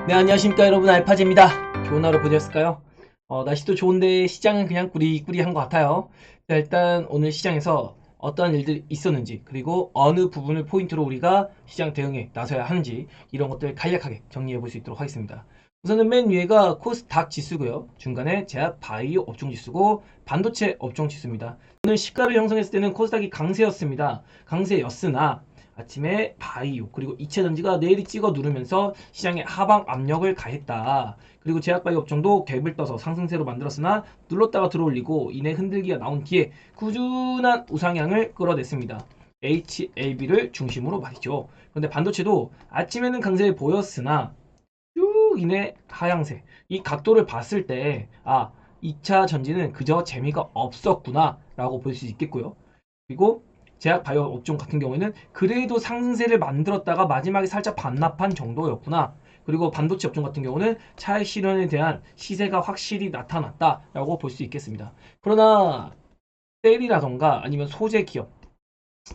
네, 안녕하십니까 여러분, 알파즈입니다. 좋은 하루 보내셨을까요? 날씨도 좋은데 시장은 그냥 꾸리꾸리한 것 같아요. 자, 일단 오늘 시장에서 어떠한 일들이 있었는지, 그리고 어느 부분을 포인트로 우리가 시장 대응에 나서야 하는지, 이런 것들 간략하게 정리해 볼 수 있도록 하겠습니다. 우선은 맨 위에가 코스닥 지수고요. 중간에 제약 바이오 업종 지수고 반도체 업종 지수입니다. 오늘 시가를 형성했을 때는 코스닥이 강세였습니다. 강세였으나 아침에 바이오 그리고 이체전지가 내리 찍어 누르면서 시장에 하방 압력을 가했다. 그리고 제약바이오 업종도 갭을 떠서 상승세로 만들었으나 눌렀다가 들어올리고 이내 흔들기가 나온 뒤에 꾸준한 우상향을 끌어냈습니다. HLB를 중심으로 말이죠. 그런데 반도체도 아침에는 강세를 보였으나 쭉 이내 하향세. 이 각도를 봤을 때 2차 전지는 그저 재미가 없었구나 라고 볼 수 있겠고요. 그리고 제약 바이오 업종 같은 경우에는 그래도 상승세를 만들었다가 마지막에 살짝 반납한 정도였구나. 그리고 반도체 업종 같은 경우는 차익 실현에 대한 시세가 확실히 나타났다라고 볼 수 있겠습니다. 그러나 셀이라던가 아니면 소재 기업,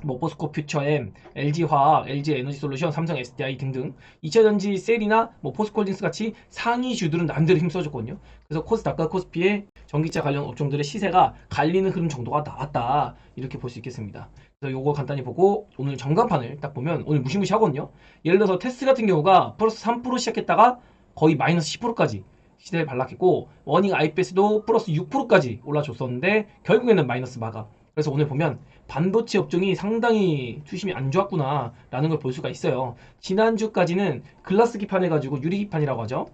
뭐 포스코 퓨처엠, LG화학, LG에너지솔루션, 삼성 SDI 등등 2차전지 셀이나 뭐 포스코홀딩스 같이 상위주들은 남대로 힘써줬거든요. 그래서 코스닥과 코스피의 전기차 관련 업종들의 시세가 갈리는 흐름 정도가 나왔다, 이렇게 볼 수 있겠습니다. 그래서 요거 간단히 보고 오늘 전간판을 딱 보면 오늘 무시무시하거든요. 예를 들어서 테스 같은 경우가 플러스 3% 시작했다가 거의 마이너스 10%까지 시세를 발락했고, 워닝 아이패스도 플러스 6%까지 올라줬었는데 결국에는 마이너스 마감. 그래서 오늘 보면 반도체 업종이 상당히 투심이 안 좋았구나 라는 걸 볼 수가 있어요. 지난주까지는 글라스 기판 해가지고 유리 기판이라고 하죠.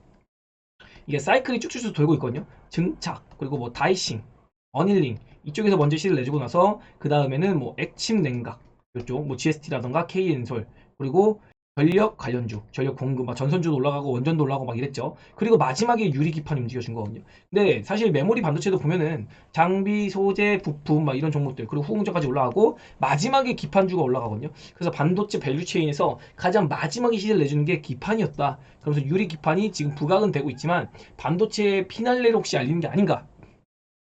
이게 사이클이 쭉쭉쭉 돌고 있거든요. 증착, 그리고 뭐 다이싱, 어닐링 이쪽에서 먼저 시를 내주고 나서 그 다음에는 뭐 액침 냉각 이쪽 뭐 GST라던가 K엔솔, 그리고 전력 관련주, 전력 공급, 막 전선주도 올라가고 원전도 올라가고 막 이랬죠. 그리고 마지막에 유리 기판이 움직여준 거거든요. 근데 사실 메모리 반도체도 보면은 장비, 소재, 부품 막 이런 종목들, 그리고 후공정까지 올라가고 마지막에 기판주가 올라가거든요. 그래서 반도체 밸류체인에서 가장 마지막에 시세를 내주는 게 기판이었다. 그러면서 유리 기판이 지금 부각은 되고 있지만 반도체의 피날레를 혹시 알리는 게 아닌가,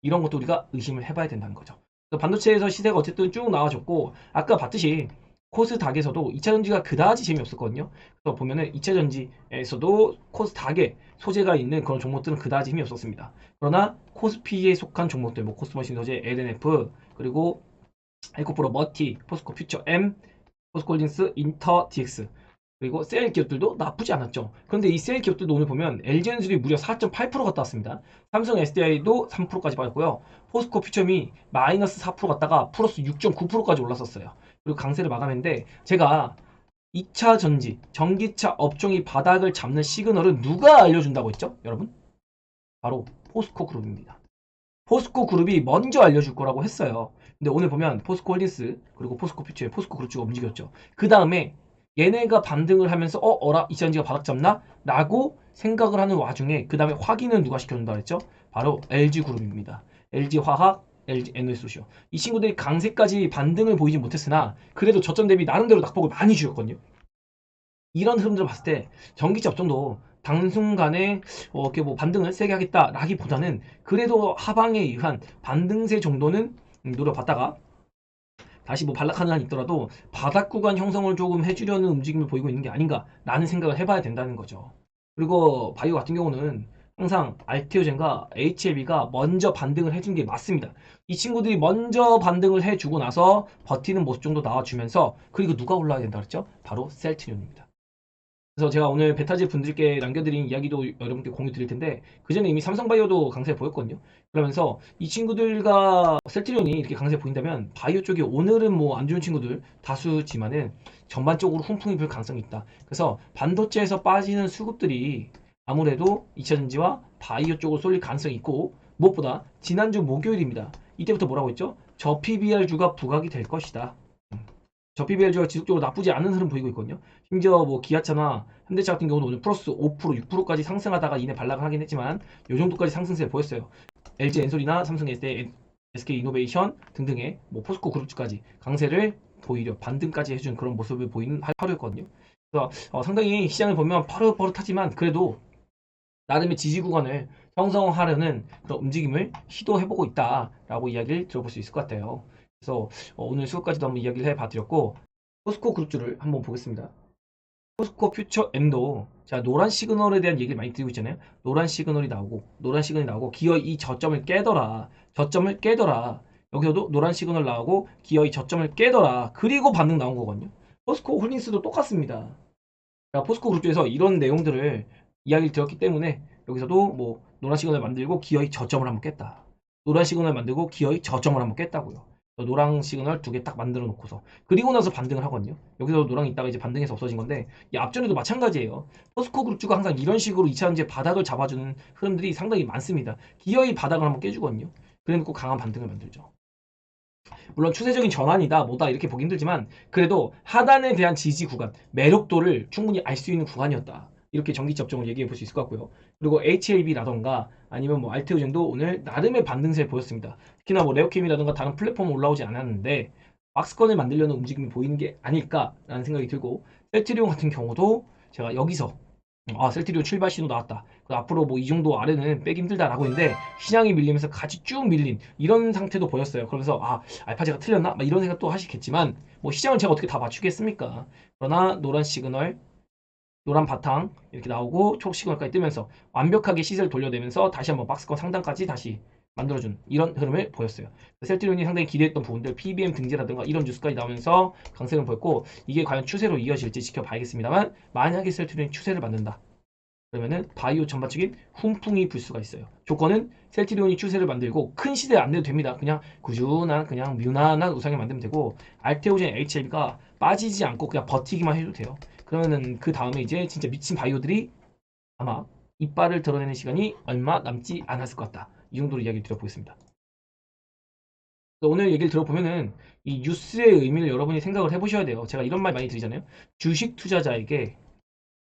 이런 것도 우리가 의심을 해봐야 된다는 거죠. 반도체에서 시세가 어쨌든 쭉 나와줬고, 아까 봤듯이 코스닥에서도 2차전지가 그다지 재미없었거든요. 그래서 보면은 2차전지에서도 코스닥에 소재가 있는 그런 종목들은 그다지 힘이 없었습니다. 그러나 코스피에 속한 종목들, 뭐 코스모신소재, LNF, 그리고 에코프로 머티, 포스코 퓨처 M, 포스코홀딩스, 인터 DX, 그리고 셀 기업들도 나쁘지 않았죠. 그런데 이 셀 기업들도 오늘 보면 LG엔솔이 무려 4.8% 갔다 왔습니다. 삼성 SDI도 3%까지 빠졌고요. 포스코 퓨처미 마이너스 4% 갔다가 플러스 6.9%까지 올랐었어요. 그리고 강세를 마감했는데, 제가 2차 전지, 전기차 업종이 바닥을 잡는 시그널은 누가 알려준다고 했죠? 여러분? 바로 포스코 그룹입니다. 포스코 그룹이 먼저 알려줄 거라고 했어요. 근데 오늘 보면 포스코 홀딩스 그리고 포스코 퓨처의 포스코 그룹주가 움직였죠. 그 다음에 얘네가 반등을 하면서 어라 이차전지가 바닥 잡나? 라고 생각을 하는 와중에 그 다음에 확인은 누가 시켜준다 그랬죠? 바로 LG그룹입니다. LG화학, LG에너지솔루션. 이 친구들이 강세까지 반등을 보이지 못했으나 그래도 저점 대비 나름대로 낙폭을 많이 줄였거든요. 이런 흐름들을 봤을 때 전기차 업종도 당순간에 이렇게 뭐 반등을 세게 하겠다라기보다는 그래도 하방에 의한 반등세 정도는 노려봤다가 다시 뭐 반락하는 한 있더라도 바닥 구간 형성을 조금 해주려는 움직임을 보이고 있는 게 아닌가라는 생각을 해봐야 된다는 거죠. 그리고 바이오 같은 경우는 항상 알테오젠과 HLB가 먼저 반등을 해준 게 맞습니다. 이 친구들이 먼저 반등을 해주고 나서 버티는 모습 정도 나와주면서, 그리고 누가 올라야 된다 그랬죠? 바로 셀트리온입니다. 그래서 제가 오늘 베타즈 분들께 남겨드린 이야기도 여러분께 공유 드릴 텐데, 그 전에 이미 삼성바이오도 강세 보였거든요. 그러면서 이 친구들과 셀트리온이 이렇게 강세 보인다면 바이오 쪽이 오늘은 뭐 안 좋은 친구들 다수지만은 전반적으로 훈풍이 불 가능성이 있다. 그래서 반도체에서 빠지는 수급들이 아무래도 2차전지와 바이오 쪽으로 쏠릴 가능성이 있고, 무엇보다 지난주 목요일입니다. 이때부터 뭐라고 했죠? 저 PBR주가 부각이 될 것이다. 저 PBR주가 지속적으로 나쁘지 않은 흐름 보이고 있거든요. 심지어 뭐 기아차나 현대차 같은 경우는 오늘 플러스 5%, 6%까지 상승하다가 이내 반락을 하긴 했지만 요 정도까지 상승세를 보였어요. LG 엔솔이나 삼성 SK 이노베이션 등등의 뭐 포스코 그룹주까지 강세를 보이려 반등까지 해준 그런 모습을 보이는 하루였거든요. 그래서 상당히 시장을 보면 버릇버릇하지만 그래도 나름의 지지 구간을 형성하려는 그런 움직임을 시도해보고 있다라고 이야기를 들어볼 수 있을 것 같아요. 그래서 오늘 수업까지도 한번 이야기를 해봐드렸고, 포스코 그룹주를 한번 보겠습니다. 포스코 퓨처 M도 자, 노란 시그널에 대한 얘기를 많이 드리고 있잖아요. 노란 시그널이 나오고, 기어의 이 저점을 깨더라. 여기서도 노란 시그널 나오고, 기어의 저점을 깨더라. 그리고 반등 나온 거거든요. 포스코 홀딩스도 똑같습니다. 자, 포스코 그룹 쪽에서 이런 내용들을 이야기를 들었기 때문에 여기서도 뭐 노란 시그널 만들고 기어의 저점을 한번 깼다. 노란 시그널 만들고 기어의 저점을 한번 깼다고요. 노랑 시그널 두 개 딱 만들어 놓고서 그리고 나서 반등을 하거든요. 여기서 노랑 있다가 이제 반등해서 없어진 건데 이 앞전에도 마찬가지예요. 포스코 그룹주가 항상 이런 식으로 2차전지의 바닥을 잡아주는 흐름들이 상당히 많습니다. 기어의 바닥을 한번 깨주거든요. 그래놓고 강한 반등을 만들죠. 물론 추세적인 전환이다 뭐다 이렇게 보기 힘들지만 그래도 하단에 대한 지지 구간 매력도를 충분히 알 수 있는 구간이었다 이렇게 전기 접종을 얘기해 볼 수 있을 것 같고요. 그리고 HLB라던가 아니면 뭐 알테오젠도 오늘 나름의 반등세를 보였습니다. 특히나 뭐 레오캠이라던가 다른 플랫폼은 올라오지 않았는데 박스권을 만들려는 움직임이 보이는 게 아닐까라는 생각이 들고 셀트리온 같은 경우도 제가 여기서 셀트리온 출발 신호 나왔다. 앞으로 뭐 이 정도 아래는 빼기 힘들다라고 했는데 시장이 밀리면서 같이 쭉 밀린 이런 상태도 보였어요. 그러면서 알파제가 틀렸나? 막 이런 생각도 하시겠지만 뭐 시장을 제가 어떻게 다 맞추겠습니까? 그러나 노란 시그널, 노란 바탕 이렇게 나오고 초 시그널까지 뜨면서 완벽하게 시세를 돌려내면서 다시 한번 박스권 상단까지 다시 만들어준 이런 흐름을 보였어요. 셀트리온이 상당히 기대했던 부분들 PBM 등재라든가 이런 뉴스까지 나오면서 강세를 보였고 이게 과연 추세로 이어질지 지켜봐야겠습니다만 만약에 셀트리온이 추세를 만든다. 그러면은 바이오 전반적인 훈풍이 불 수가 있어요. 조건은 셀트리온이 추세를 만들고 큰 시대 안 내도 됩니다. 그냥 꾸준한 그냥 무난한 우상을 만들면 되고 알테오젠 HLB가 빠지지 않고 그냥 버티기만 해도 돼요. 그러면은 그 다음에 이제 진짜 미친 바이오들이 아마 이빨을 드러내는 시간이 얼마 남지 않았을 것 같다. 이 정도로 이야기를 드려보겠습니다. 오늘 얘기를 들어보면은 이 뉴스의 의미를 여러분이 생각을 해보셔야 돼요. 제가 이런 말 많이 드리잖아요. 주식 투자자에게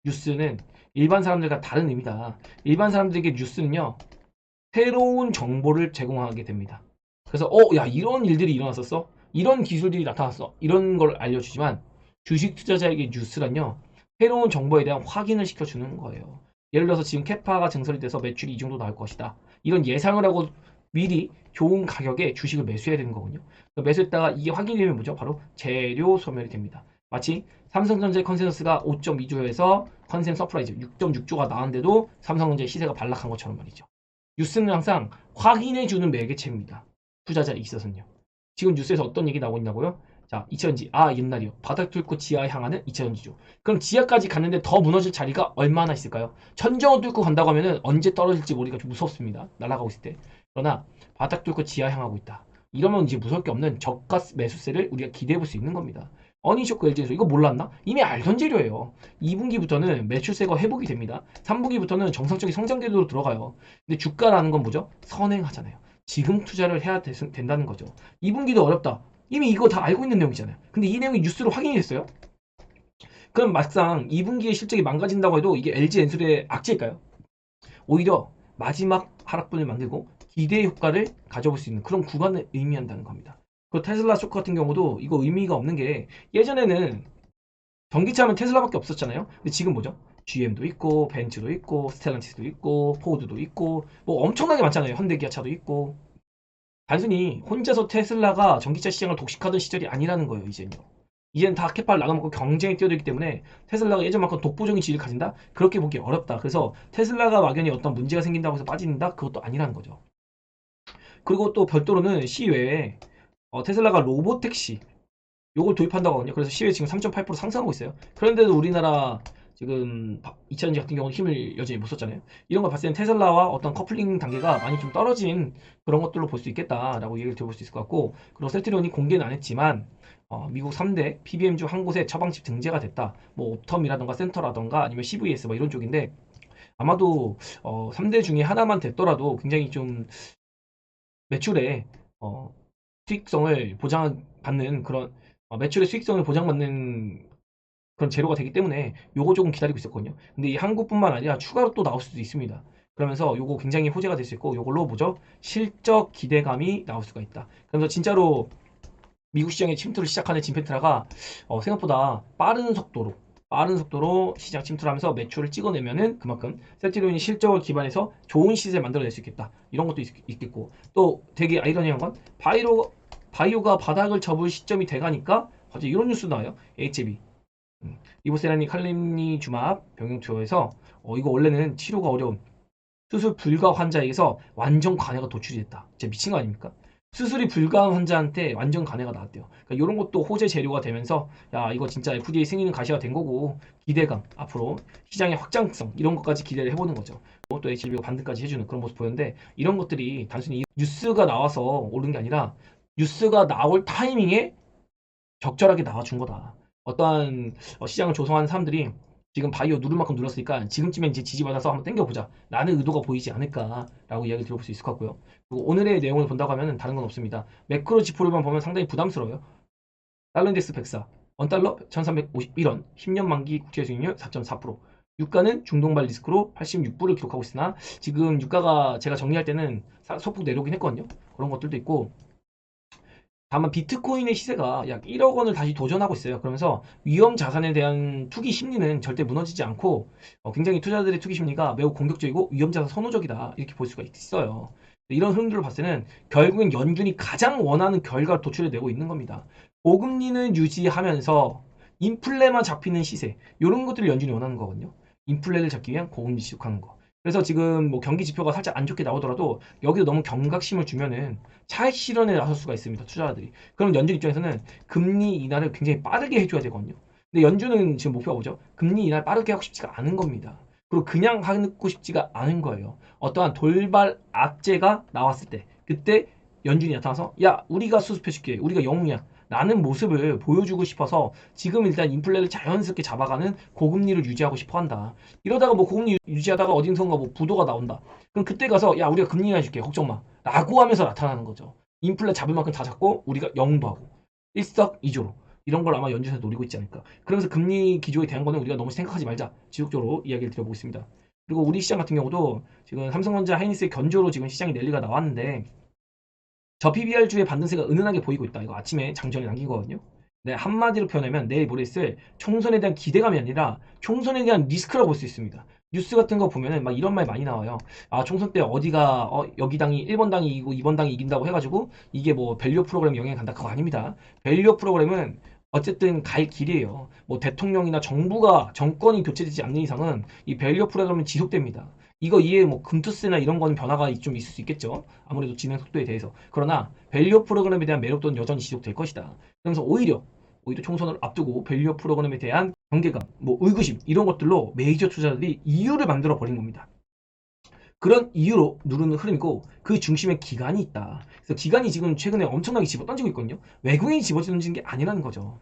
뉴스는 일반 사람들과 다른 의미다. 일반 사람들에게 뉴스는요, 새로운 정보를 제공하게 됩니다. 그래서, 야, 이런 일들이 일어났었어? 이런 기술들이 나타났어? 이런 걸 알려주지만, 주식 투자자에게 뉴스란요, 새로운 정보에 대한 확인을 시켜주는 거예요. 예를 들어서 지금 캐파가 증설이 돼서 매출이 이 정도 나올 것이다. 이런 예상을 하고 미리 좋은 가격에 주식을 매수해야 되는 거거든요. 매수했다가 이게 확인이 되면 뭐죠? 바로 재료 소멸이 됩니다. 마치 삼성전자의 컨센서스가 5.2조에서 컨센 서프라이즈 6.6조가 나왔는데도 삼성전자의 시세가 반락한 것처럼 말이죠. 뉴스는 항상 확인해주는 매개체입니다. 투자자에 있어서는요. 지금 뉴스에서 어떤 얘기 나오고 있냐고요? 자, 2차전지. 옛날이요. 바닥 뚫고 지하에 향하는 2차전지죠. 그럼 지하까지 갔는데 더 무너질 자리가 얼마나 있을까요? 천정을 뚫고 간다고 하면은 언제 떨어질지 모르니까 좀 무섭습니다. 날아가고 있을 때. 그러나 바닥 뚫고 지하 향하고 있다. 이러면 이제 무서울 게 없는 저가 매수세를 우리가 기대해 볼 수 있는 겁니다. 어니쇼크 LG에서 이거 몰랐나? 이미 알던 재료예요. 2분기부터는 매출세가 회복이 됩니다. 3분기부터는 정상적인 성장 궤도로 들어가요. 근데 주가라는 건 뭐죠? 선행하잖아요. 지금 투자를 해야 된다는 거죠. 2분기도 어렵다. 이미 이거 다 알고 있는 내용이잖아요. 근데 이 내용이 뉴스로 확인이 됐어요? 그럼 막상 2분기의 실적이 망가진다고 해도 이게 LG 엔솔의 악재일까요? 오히려 마지막 하락분을 만들고 기대 효과를 가져볼 수 있는 그런 구간을 의미한다는 겁니다. 그 테슬라 쇼크 같은 경우도 이거 의미가 없는 게 예전에는 전기차하면 테슬라밖에 없었잖아요. 근데 지금 뭐죠? GM도 있고 벤츠도 있고 스텔란티스도 있고 포드도 있고 뭐 엄청나게 많잖아요. 현대 기아차도 있고 단순히 혼자서 테슬라가 전기차 시장을 독식하던 시절이 아니라는 거예요. 이제는요. 이제는 다 캐파를 나눠먹고 경쟁에 뛰어들기 때문에 테슬라가 예전만큼 독보적인 지위를 가진다? 그렇게 보기 어렵다. 그래서 테슬라가 막연히 어떤 문제가 생긴다고 해서 빠진다? 그것도 아니라는 거죠. 그리고 또 별도로는 시외에 테슬라가 로보택시 요걸 도입한다고 하거든요. 그래서 시외 지금 3.8% 상승하고 있어요. 그런데도 우리나라 지금 2차전지 같은 경우는 힘을 여전히 못 썼잖아요. 이런 걸 봤을 때 테슬라와 어떤 커플링 단계가 많이 좀 떨어진 그런 것들로 볼 수 있겠다라고 얘기를 들어볼 수 있을 것 같고 그리고 셀트리온이 공개는 안 했지만 미국 3대 PBM 중 한 곳에 처방집 등재가 됐다. 뭐 옵텀이라던가 센터라던가 아니면 CVS 뭐 이런 쪽인데 아마도 3대 중에 하나만 됐더라도 굉장히 좀 매출에 수익성을 보장받는 그런 매출의 수익성을 보장받는 그런 재료가 되기 때문에 요거 조금 기다리고 있었거든요. 근데 이 한국뿐만 아니라 추가로 또 나올 수도 있습니다. 그러면서 요거 굉장히 호재가 될 수 있고 요걸로 뭐죠? 실적 기대감이 나올 수가 있다. 그래서 진짜로 미국 시장에 침투를 시작하는 진펜트라가 생각보다 빠른 속도로 시장 침투를 하면서 매출을 찍어내면은 그만큼 셀트리온이 실적을 기반해서 좋은 시세를 만들어낼 수 있겠다. 이런 것도 있겠고 또 되게 아이러니한 건 바이오가 바닥을 접을 시점이 돼가니까 갑자기 이런 뉴스 나와요. HB 리보세라닌 칼림니주맙 병용 투여에서 이거 원래는 치료가 어려운 수술 불가 환자에게서 완전 간해가 도출이 됐다. 진짜 미친 거 아닙니까? 수술이 불가한 환자한테 완전 간해가 나왔대요. 그러니까 이런 것도 호재 재료가 되면서 야 이거 진짜 FDA 승인은 가시가 된 거고 기대감 앞으로 시장의 확장성 이런 것까지 기대를 해보는 거죠. 또 HLB가 반등까지 해주는 그런 모습 보였는데 이런 것들이 단순히 뉴스가 나와서 오른 게 아니라 뉴스가 나올 타이밍에 적절하게 나와준 거다. 어떠한 시장을 조성하는 사람들이 지금 바이오 누를 만큼 눌렀으니까 지금쯤엔 이제 지지받아서 한번 땡겨보자 라는 의도가 보이지 않을까라고 이야기 들어볼 수 있을 것 같고요. 그리고 오늘의 내용을 본다고 하면 다른 건 없습니다. 매크로 지표로만 보면 상당히 부담스러워요. 달러인덱스 104 원달러 1351원 10년 만기 국채 수익률 4.4% 유가는 중동발 리스크로 86불을 기록하고 있으나 지금 유가가 제가 정리할 때는 소폭 내려오긴 했거든요. 그런 것들도 있고 다만 비트코인의 시세가 약 1억 원을 다시 도전하고 있어요. 그러면서 위험 자산에 대한 투기 심리는 절대 무너지지 않고 굉장히 투자자들의 투기 심리가 매우 공격적이고 위험 자산 선호적이다 이렇게 볼 수가 있어요. 이런 흐름들을 봤을 때는 결국엔 연준이 가장 원하는 결과를 도출해 내고 있는 겁니다. 고금리는 유지하면서 인플레만 잡히는 시세 이런 것들을 연준이 원하는 거거든요. 인플레를 잡기 위한 고금리 지속하는 거. 그래서 지금 뭐 경기 지표가 살짝 안 좋게 나오더라도 여기도 너무 경각심을 주면은 차익 실현에 나설 수가 있습니다. 투자자들이. 그럼 연준 입장에서는 금리 인하를 굉장히 빠르게 해줘야 되거든요. 근데 연준은 지금 목표가 뭐죠? 금리 인하를 빠르게 하고 싶지가 않은 겁니다. 그리고 그냥 하고 싶지가 않은 거예요. 어떠한 돌발 악재가 나왔을 때 그때 연준이 나타나서 야 우리가 수습해줄게 우리가 영웅이야 라는 모습을 보여주고 싶어서 지금 일단 인플레를 자연스럽게 잡아가는 고금리를 유지하고 싶어 한다. 이러다가 뭐 고금리 유지하다가 어딘선가 뭐 부도가 나온다. 그럼 그때 가서 야 우리가 금리 인하해줄게 걱정 마 라고 하면서 나타나는 거죠. 인플레 잡을 만큼 다 잡고 우리가 영웅도 하고 일석이조로 이런 걸 아마 연준에서 노리고 있지 않을까. 그러면서 금리 기조에 대한 거는 우리가 너무 생각하지 말자. 지속적으로 이야기를 드려보겠습니다. 그리고 우리 시장 같은 경우도 지금 삼성전자 하이닉스의 견조로 지금 시장이 랠리가 나왔는데 저 PBR주의 반등세가 은은하게 보이고 있다. 이거 아침에 장전에 남긴 거거든요. 네, 한마디로 표현하면 내일 모레 있을 총선에 대한 기대감이 아니라 총선에 대한 리스크라고 볼 수 있습니다. 뉴스 같은 거 보면은 막 이런 말 많이 나와요. 아, 총선 때 어디가 여기 당이 1번 당이 이기고 2번 당이 이긴다고 해가지고 이게 뭐 밸류 프로그램 영향이 간다. 그거 아닙니다. 밸류 프로그램은 어쨌든 갈 길이에요. 뭐 대통령이나 정부가 정권이 교체되지 않는 이상은 이 밸류 프로그램은 지속됩니다. 이거 이해 뭐 금투스나 이런 거는 변화가 좀 있을 수 있겠죠. 아무래도 진행 속도에 대해서. 그러나 밸류 프로그램에 대한 매력도는 여전히 지속될 것이다. 그래서 오히려 총선을 앞두고 밸류 프로그램에 대한 경계감, 뭐 의구심 이런 것들로 메이저 투자자들이 이유를 만들어 버린 겁니다. 그런 이유로 누르는 흐름이고 그 중심에 기관이 있다. 그래서 기관이 지금 최근에 엄청나게 집어던지고 있거든요. 외국인이 집어던지는 게 아니라는 거죠.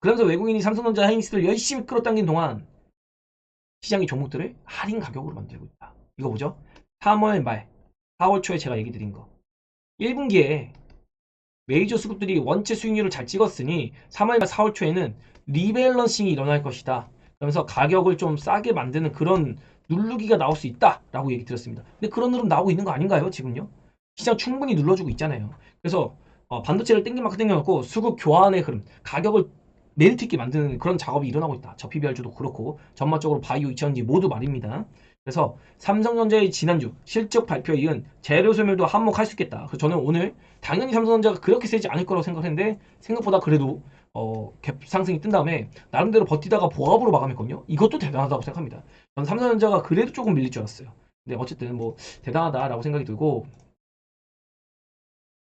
그러면서 외국인이 삼성전자 하이닉스를 열심히 끌어당긴 동안 시장의 종목들을 할인 가격으로 만들고 있다. 이거 뭐죠? 3월 말, 4월 초에 제가 얘기 드린 거. 1분기에 메이저 수급들이 원체 수익률을 잘 찍었으니 3월 말, 4월 초에는 리밸런싱이 일어날 것이다. 그러면서 가격을 좀 싸게 만드는 그런 누르기가 나올 수 있다라고 얘기 드렸습니다. 근데 그런 흐름 나오고 있는 거 아닌가요? 지금요? 시장 충분히 눌러주고 있잖아요. 그래서 반도체를 땡기만큼 땡겨놓고 수급 교환의 흐름, 가격을 메리트 있게 만드는 그런 작업이 일어나고 있다. 저 PBR주도 그렇고 전반적으로 바이오, 이천지 모두 말입니다. 그래서 삼성전자의 지난주 실적 발표에 이은 재료 소멸도 한몫할 수 있겠다. 그래서 저는 오늘 당연히 삼성전자가 그렇게 세지 않을 거라고 생각했는데 생각보다 그래도 갭 상승이 뜬 다음에 나름대로 버티다가 보합으로 마감했거든요. 이것도 대단하다고 생각합니다. 저는 삼성전자가 그래도 조금 밀릴 줄 알았어요. 근데 어쨌든 뭐 대단하다라고 생각이 들고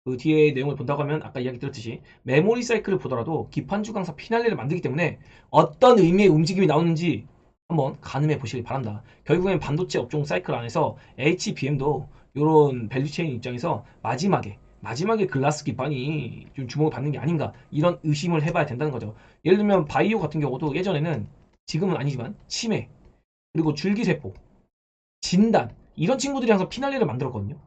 그 뒤에 내용을 본다고 하면 아까 이야기 드렸듯이 메모리 사이클을 보더라도 기판주 강사 피날레를 만들기 때문에 어떤 의미의 움직임이 나오는지 한번 가늠해 보시길 바란다. 결국엔 반도체 업종 사이클 안에서 HBM도 이런 밸류체인 입장에서 마지막에 글라스 기판이 좀 주목을 받는 게 아닌가 이런 의심을 해봐야 된다는 거죠. 예를 들면 바이오 같은 경우도 예전에는 지금은 아니지만 치매 그리고 줄기세포 진단 이런 친구들이 항상 피날레를 만들었거든요.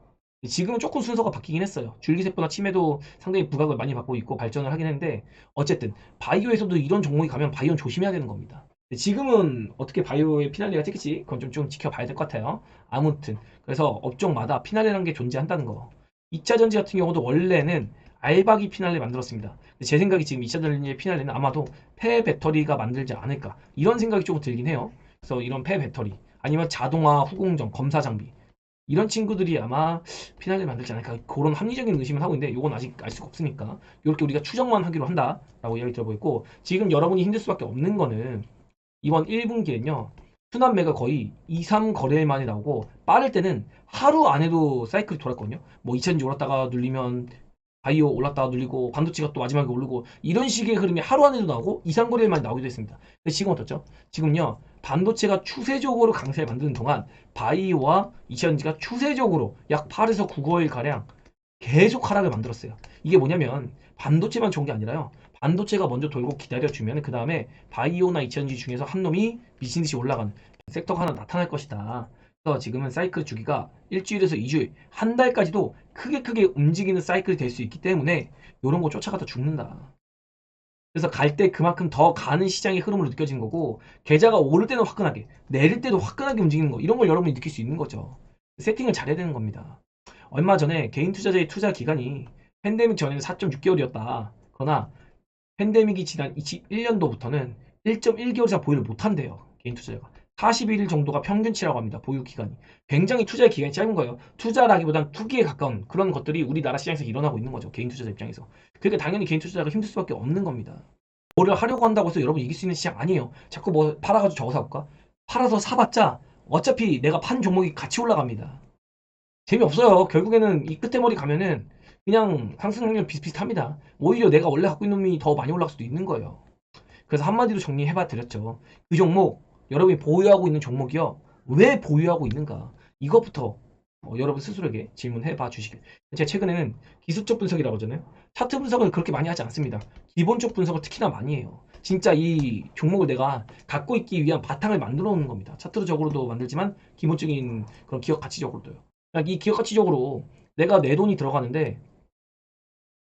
지금은 조금 순서가 바뀌긴 했어요. 줄기세포나 치매도 상당히 부각을 많이 받고 있고 발전을 하긴 했는데 어쨌든 바이오에서도 이런 종목이 가면 바이오는 조심해야 되는 겁니다. 지금은 어떻게 바이오의 피날레가 찍힐지 그건 좀 지켜봐야 될 것 같아요. 아무튼 그래서 업종마다 피날레라는 게 존재한다는 거. 2차전지 같은 경우도 원래는 알박이 피날레 만들었습니다. 제 생각이 지금 2차전지 피날레는 아마도 폐 배터리가 만들지 않을까 이런 생각이 조금 들긴 해요. 그래서 이런 폐 배터리 아니면 자동화 후공정 검사 장비 이런 친구들이 아마 피날레를 만들지 않을까 그런 합리적인 의심을 하고 있는데 이건 아직 알 수가 없으니까 이렇게 우리가 추정만 하기로 한다라고 이야기 들어보고 있고 지금 여러분이 힘들 수밖에 없는 거는 이번 1분기엔요 순환매가 거의 2, 3거래일 만에 나오고 빠를 때는 하루 안에도 사이클이 돌았거든요. 뭐 2000지 올랐다가 눌리면 바이오 올랐다가 눌리고 반도체가 또 마지막에 오르고 이런 식의 흐름이 하루 안에도 나오고 2, 3거래일 만에 나오기도 했습니다. 근데 지금 어떻죠? 지금요 반도체가 추세적으로 강세를 만드는 동안 바이오와 2000지가 추세적으로 약 8에서 9거일 가량 계속 하락을 만들었어요. 이게 뭐냐면 반도체만 좋은 게 아니라요. 반도체가 먼저 돌고 기다려주면 그 다음에 바이오나 2000지 중에서 한 놈이 미친 듯이 올라가는 섹터가 하나 나타날 것이다. 그래서 지금은 사이클 주기가 일주일에서 2주일, 한 달까지도 크게 움직이는 사이클이 될 수 있기 때문에 이런 거 쫓아가다 죽는다. 그래서 갈 때 그만큼 더 가는 시장의 흐름으로 느껴지는 거고 계좌가 오를 때는 화끈하게 내릴 때도 화끈하게 움직이는 거 이런 걸 여러분이 느낄 수 있는 거죠. 세팅을 잘해야 되는 겁니다. 얼마 전에 개인 투자자의 투자 기간이 팬데믹 전에는 4.6개월이었다. 그러나 팬데믹이 지난 21년도부터는 1.1개월 이상 보유를 못한대요. 개인 투자자가. 41일 정도가 평균치라고 합니다. 보유 기간이. 굉장히 투자의 기간이 짧은 거예요. 투자라기보단 투기에 가까운 그런 것들이 우리나라 시장에서 일어나고 있는 거죠. 개인 투자자 입장에서. 그러니까 당연히 개인 투자자가 힘들 수밖에 없는 겁니다. 뭐를 하려고 한다고 해서 여러분 이길 수 있는 시장 아니에요. 자꾸 뭐 팔아가지고 저거 사볼까? 팔아서 사봤자 어차피 내가 판 종목이 같이 올라갑니다. 재미없어요. 결국에는 이 끝에 머리 가면은 그냥 상승률 비슷비슷합니다. 오히려 내가 원래 갖고 있는 놈이 더 많이 올라갈 수도 있는 거예요. 그래서 한마디로 정리해봐 드렸죠. 그 종목, 여러분이 보유하고 있는 종목이요. 왜 보유하고 있는가? 이것부터 여러분 스스로에게 질문해봐 주시길. 제가 최근에는 기술적 분석이라고 하잖아요. 차트 분석을 그렇게 많이 하지 않습니다. 기본적 분석을 특히나 많이 해요. 진짜 이 종목을 내가 갖고 있기 위한 바탕을 만들어 놓는 겁니다. 차트적으로도 만들지만 기본적인 그런 기업 가치적으로도요. 이 기업 가치적으로 내가 내 돈이 들어가는데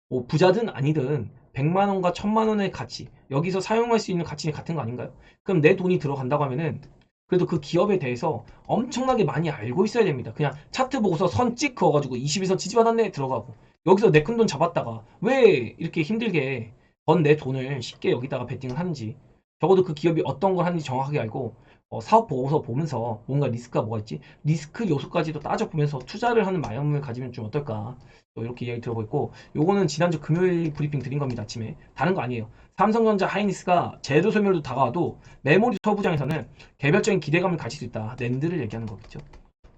뭐 부자든 아니든 100만 원과 1000만 원의 가치 여기서 사용할 수 있는 가치는 같은 거 아닌가요? 그럼 내 돈이 들어간다고 하면은 그래도 그 기업에 대해서 엄청나게 많이 알고 있어야 됩니다. 그냥 차트 보고서 선 찍 그어가지고 21선 지지받았네 들어가고 여기서 내 큰 돈 잡았다가 왜 이렇게 힘들게 번 내 돈을 쉽게 여기다가 베팅을 하는지 적어도 그 기업이 어떤 걸 하는지 정확하게 알고 사업 보고서 보면서 뭔가 리스크가 뭐가 있지 리스크 요소까지도 따져보면서 투자를 하는 마음을 가지면 좀 어떨까 이렇게 이야기 들어보고 있고 요거는 지난주 금요일 브리핑 드린 겁니다. 아침에 다른 거 아니에요. 삼성전자 하이닉스가 제도 소멸도 다가와도 메모리 서부장에서는 개별적인 기대감을 가질 수 있다. 낸드를 얘기하는 거겠죠.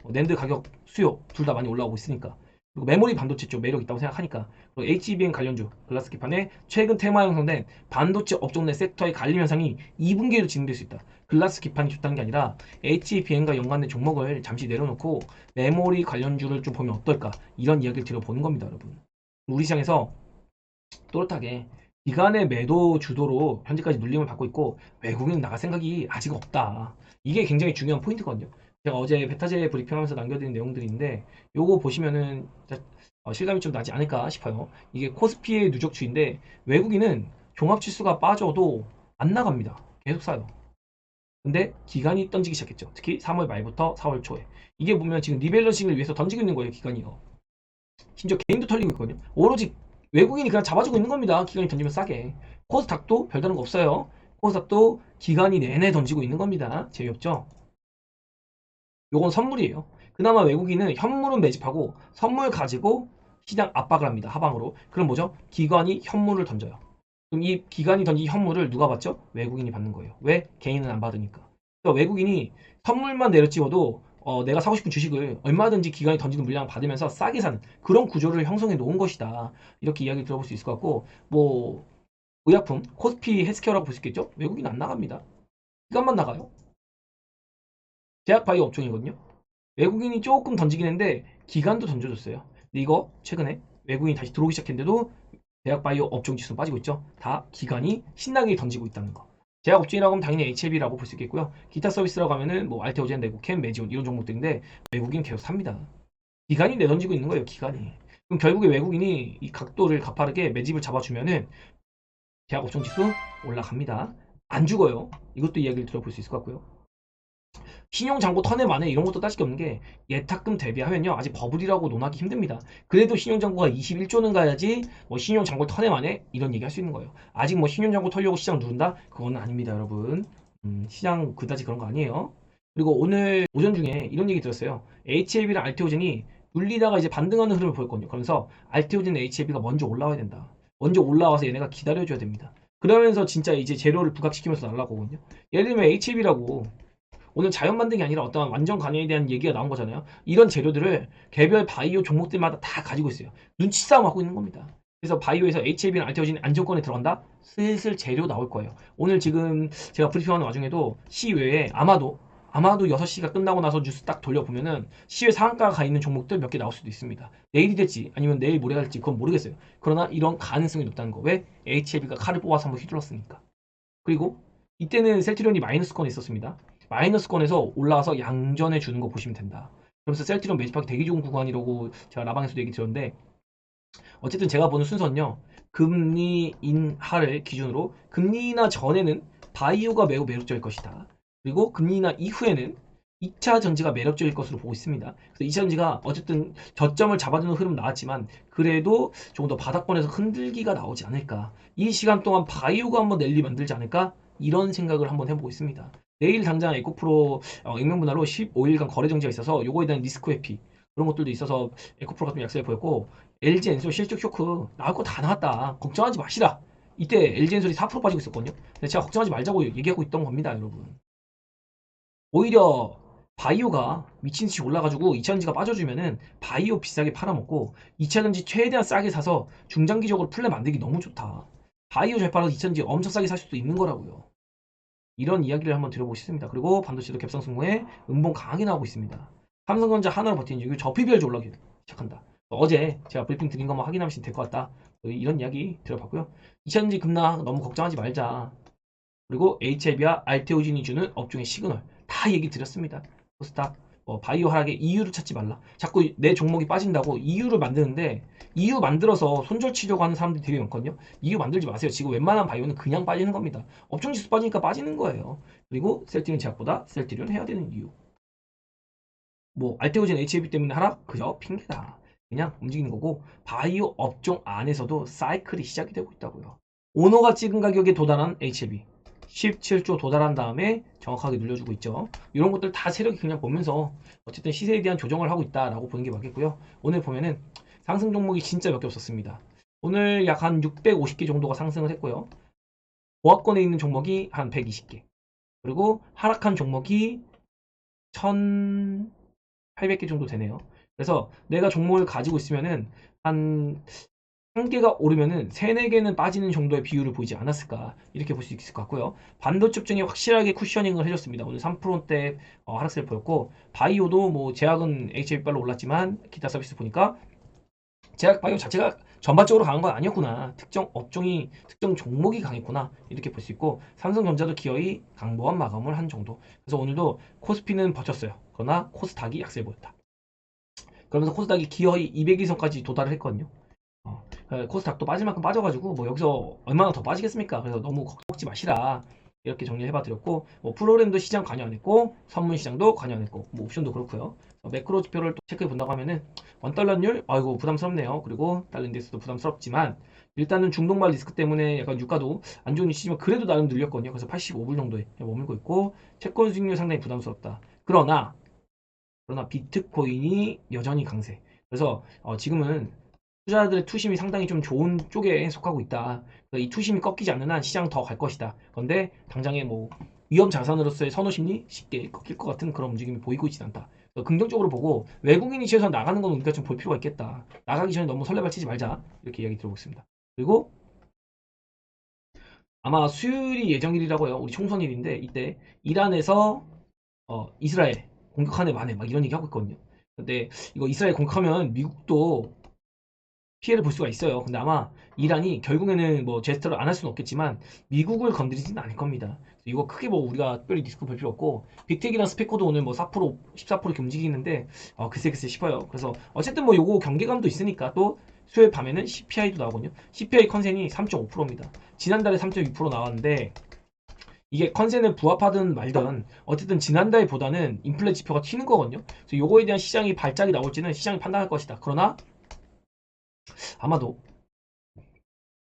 낸드 가격 수요 둘 다 많이 올라오고 있으니까 그리고 메모리 반도체 쪽 매력 있다고 생각하니까 그리고 HBM 관련주 글라스 기판에 최근 테마 형성된 반도체 업종 내 섹터의 갈림 현상이 2분기에도 진행될 수 있다. 글라스 기판이 좋다는 게 아니라 HBM과 연관된 종목을 잠시 내려놓고 메모리 관련주를 좀 보면 어떨까 이런 이야기를 들어보는 겁니다, 여러분. 우리 시장에서 또렷하게 기간의 매도 주도로 현재까지 눌림을 받고 있고 외국인 나갈 생각이 아직 없다. 이게 굉장히 중요한 포인트거든요. 제가 어제 베타제 브리핑하면서 남겨드린 내용들인데 요거 보시면은 실감이 좀 나지 않을까 싶어요. 이게 코스피의 누적추인데 외국인은 종합지수가 빠져도 안 나갑니다. 계속 싸요. 근데 기간이 던지기 시작했죠. 특히 3월 말부터 4월 초에. 이게 보면 지금 리밸런싱을 위해서 던지고 있는 거예요, 기간이요. 심지어 개인도 털리고 있거든요. 오로지 외국인이 그냥 잡아주고 있는 겁니다. 기간이 던지면 싸게. 코스닥도 별다른 거 없어요. 코스닥도 기간이 내내 던지고 있는 겁니다. 재미없죠? 요건 선물이에요. 그나마 외국인은 현물은 매집하고 선물 가지고 시장 압박을 합니다. 하방으로. 그럼 뭐죠? 기관이 현물을 던져요. 그럼 이 기관이 던진 현물을 누가 받죠? 외국인이 받는 거예요. 왜? 개인은 안 받으니까. 그러니까 외국인이 선물만 내려찍어도 내가 사고 싶은 주식을 얼마든지 기관이 던지는 물량을 받으면서 싸게 사는 그런 구조를 형성해 놓은 것이다. 이렇게 이야기를 들어볼 수 있을 것 같고 뭐 의약품, 코스피 헬스케어라고 볼 수 있겠죠? 외국인 안 나갑니다. 기관만 나가요. 제약바이오 업종이거든요. 외국인이 조금 던지긴 했는데 기간도 던져줬어요. 근데 이거 최근에 외국인이 다시 들어오기 시작했는데도 제약바이오 업종 지수 빠지고 있죠. 다 기간이 신나게 던지고 있다는 거. 제약 업종이라고 하면 당연히 HLB라고 볼 수 있겠고요. 기타 서비스라고 하면은 뭐 알테오젠, 내고캠, 메지온 이런 종목들인데 외국인 계속 삽니다. 기간이 내던지고 있는 거예요. 기간이. 그럼 결국에 외국인이 이 각도를 가파르게 매집을 잡아주면은 제약 업종 지수 올라갑니다. 안 죽어요. 이것도 이야기를 들어볼 수 있을 것 같고요. 신용장고 턴에 만에 이런 것도 따질 게 없는 게 예탁금 대비하면요 아직 버블이라고 논하기 힘듭니다. 그래도 신용장고가 21조는 가야지 뭐 신용장고 턴에 만에 이런 얘기 할 수 있는 거예요. 아직 뭐 신용장고 털려고 시장 누른다? 그거는 아닙니다, 여러분. 시장 그다지 그런 거 아니에요. 그리고 오늘 오전 중에 이런 얘기 들었어요. HLB랑 알테오젠이 눌리다가 이제 반등하는 흐름을 보였거든요. 그러면서 알테오젠 HLB가 먼저 올라와야 된다. 먼저 올라와서 얘네가 기다려줘야 됩니다. 그러면서 진짜 이제 재료를 부각시키면서 날라오거든요. 예를 들면 HLB라고 오늘 자연 만등이 아니라 어떤 완전 관여에 대한 얘기가 나온 거잖아요. 이런 재료들을 개별 바이오 종목들마다 다 가지고 있어요. 눈치 싸움 하고 있는 겁니다. 그래서 바이오에서 HLB랑 알테오진이 안정권에 들어간다? 슬슬 재료 나올 거예요. 오늘 지금 제가 브리핑하는 와중에도 시외에 아마도 6시가 끝나고 나서 뉴스 딱 돌려보면은 시외 상한가가 가 있는 종목들 몇 개 나올 수도 있습니다. 내일이 될지 아니면 내일 모레가 될지 그건 모르겠어요. 그러나 이런 가능성이 높다는 거. 왜? HLB가 칼을 뽑아서 한번 휘둘렀으니까. 그리고 이때는 셀트리온이 마이너스권에 있었습니다. 마이너스권에서 올라와서 양전해 주는 거 보시면 된다. 그러면서 셀트리온 매집하기 되게 좋은 구간이라고 제가 라방에서도 얘기 드렸는데 어쨌든 제가 보는 순서는요. 금리 인하를 기준으로 금리 인하 전에는 바이오가 매우 매력적일 것이다. 그리고 금리 인하 이후에는 2차 전지가 매력적일 것으로 보고 있습니다. 그래서 2차 전지가 어쨌든 저점을 잡아주는 흐름 나왔지만 그래도 조금 더 바닥권에서 흔들기가 나오지 않을까. 이 시간 동안 바이오가 한번 랠리 만들지 않을까? 이런 생각을 한번 해보고 있습니다. 내일 당장 에코프로 액면분할로 15일간 거래 정지가 있어서 요거에 대한 리스크 회피 그런 것들도 있어서 에코프로가 좀 약세를 보였고 LG 엔솔 실적 쇼크 나올 거 다 나왔다. 걱정하지 마시라. 이때 LG 엔솔이 4% 빠지고 있었거든요. 근데 제가 걱정하지 말자고 얘기하고 있던 겁니다, 여러분. 오히려 바이오가 미친듯이 올라가지고 2차전지가 빠져주면은 바이오 비싸게 팔아먹고 2차전지 최대한 싸게 사서 중장기적으로 플랜 만들기 너무 좋다. 바이오 잘 팔아서 2차전지 엄청 싸게 살 수도 있는 거라고요. 이런 이야기를 한번 들어보고 싶습니다. 그리고 반도체도 갭상승후에 음봉 강하게 나오고 있습니다. 삼성전자 하나로 버티는 이유 저피비엘즈 올라오기 시작한다. 어제 제가 브리핑 드린 것만 확인하시면 될 것 같다. 이런 이야기 들어봤고요. 2차전지 급락 너무 걱정하지 말자. 그리고 HLB와 알테오진이 주는 업종의 시그널 다 얘기 드렸습니다. 코스닥 바이오 하락의 이유를 찾지 말라. 자꾸 내 종목이 빠진다고 이유를 만드는데 이유 만들어서 손절 치려고 하는 사람들이 되게 많거든요. 이유 만들지 마세요. 지금 웬만한 바이오는 그냥 빠지는 겁니다. 업종 지수 빠지니까 빠지는 거예요. 그리고 셀트리온 제약보다 셀트리온 해야 되는 이유. 뭐 알테오진 HLB 때문에 하락? 그저 핑계다. 그냥 움직이는 거고 바이오 업종 안에서도 사이클이 시작이 되고 있다고요. 오너가 찍은 가격에 도달한 HLB 17조 도달한 다음에 정확하게 눌려주고 있죠. 이런 것들 다 세력이 그냥 보면서 어쨌든 시세에 대한 조정을 하고 있다라고 보는 게 맞겠고요. 오늘 보면은 상승 종목이 진짜 몇 개 없었습니다. 오늘 약 한 650개 정도가 상승을 했고요. 보합권에 있는 종목이 한 120개. 그리고 하락한 종목이 1,800개 정도 되네요. 그래서 내가 종목을 가지고 있으면은 한 1개가 오르면은 3, 4개는 빠지는 정도의 비율을 보이지 않았을까 이렇게 볼 수 있을 것 같고요. 반도체 쪽에 확실하게 쿠셔닝을 해줬습니다. 오늘 3%대 하락세를 보였고 바이오도 뭐 제약은 HL발로 올랐지만 기타 서비스 보니까 제약 바이오 자체가 전반적으로 강한 건 아니었구나. 특정 업종이 특정 종목이 강했구나 이렇게 볼 수 있고 삼성전자도 기어이 강보한 마감을 한 정도. 그래서 오늘도 코스피는 버텼어요. 그러나 코스닥이 약세 보였다. 그러면서 코스닥이 기어이 200일선까지 도달을 했거든요. 코스닥도 빠질 만큼 빠져가지고 뭐 여기서 얼마나 더 빠지겠습니까? 그래서 너무 걱정하지 마시라 이렇게 정리해봐 드렸고 뭐 프로그램도 시장 관여 안 했고 선물 시장도 관여 안 했고 뭐 옵션도 그렇고요. 매크로 지표를 또 체크해 본다고 하면은 원달러율 아이고 부담스럽네요. 그리고 달러 인덱스도 부담스럽지만 일단은 중동발 리스크 때문에 약간 유가도 안 좋은 위치지만 그래도 나름 늘렸거든요. 그래서 85불 정도에 머물고 있고 채권 수익률 상당히 부담스럽다. 그러나 비트코인이 여전히 강세. 그래서 지금은 투자자들의 투심이 상당히 좀 좋은 쪽에 속하고 있다. 이 투심이 꺾이지 않는 한 시장 더 갈 것이다. 그런데 당장에 뭐 위험 자산으로서의 선호 심리 쉽게 꺾일 것 같은 그런 움직임이 보이고 있지 않다. 긍정적으로 보고 외국인이 최소한 나가는 건 우리가 좀 볼 필요가 있겠다. 나가기 전에 너무 설레발치지 말자. 이렇게 이야기 들어보겠습니다. 그리고 아마 수요일이 예정일이라고요. 우리 총선일인데 이때 이란에서 이스라엘 공격하네 마네 막 이런 얘기 하고 있거든요. 근데 이거 이스라엘 공격하면 미국도 피해를 볼 수가 있어요. 근데 아마 이란이 결국에는 뭐 제스처를 안 할 수는 없겠지만 미국을 건드리지는 않을 겁니다. 이거 크게 뭐 우리가 특별히 리스크 볼 필요 없고 빅텍이랑 스페코도 오늘 뭐 4%, 14% 이렇게 움직이는데 글쎄 싶어요. 그래서 어쨌든 뭐 요거 경계감도 있으니까 또 수요일 밤에는 CPI도 나오거든요. CPI 컨센이 3.5%입니다. 지난달에 3.2% 나왔는데 이게 컨센에 부합하든 말든 어쨌든 지난달보다는 인플레 지표가 튀는 거거든요. 그래서 요거에 대한 시장이 발작이 나올지는 시장이 판단할 것이다. 그러나 아마도